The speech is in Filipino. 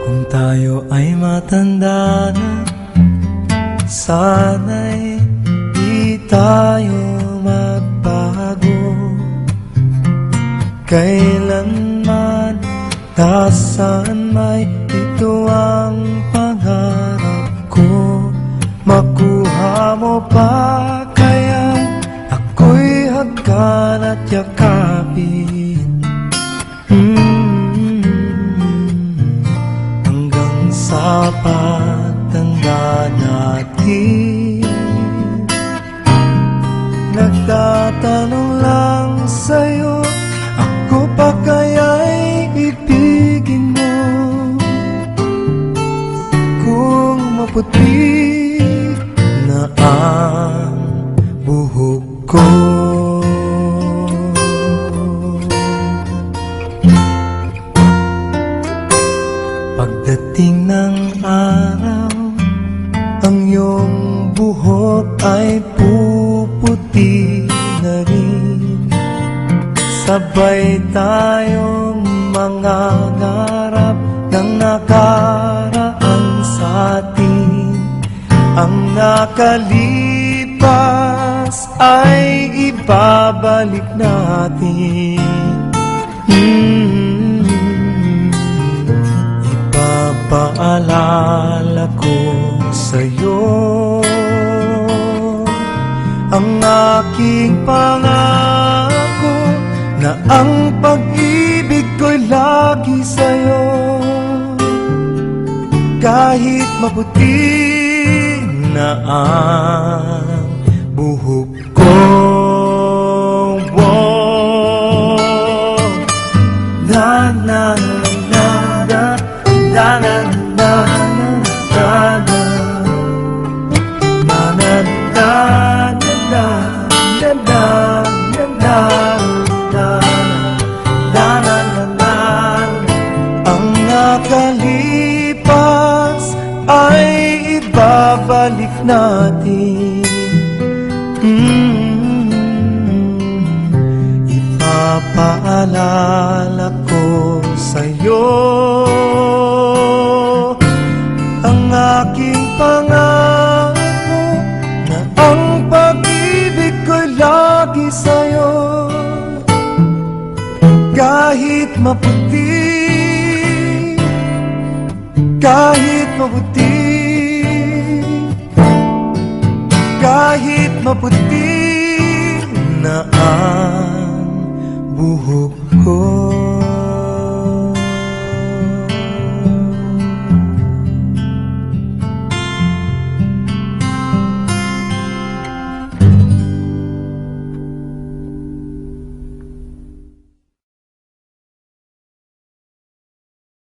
Kung tayo ay matanda na, sana'y di tayo magbago. Kailanman, nasaan may ito ang pangarap ko. Makuha mo pa kaya ako'y hagkan at yakapin, hanggang sa pagtanda natin. Nagtatanong lang sa'yo, ako pa kaya'y ibigin mo? Kung maputi na ang buhok ko, pagdating ng araw, ang iyong buhok ay puputi na rin. Sabay tayong mangangarap ng nakaraan sa atin. Ang nakalipas ay ibabalik natin. Ipapaalala ko sa'yo ang aking pangako, na ang pag-ibig ko'y lagi sa'yo. Kahit maputi na ang buhok ko, na na na na na na na nakalipas ay ibabalik natin. Ipapaalala ko sa'yo ang aking pangako, na ang pag-ibig ko'y lagi sa'yo. Kahit maputi, kahit maputi, kahit maputi na ang buhok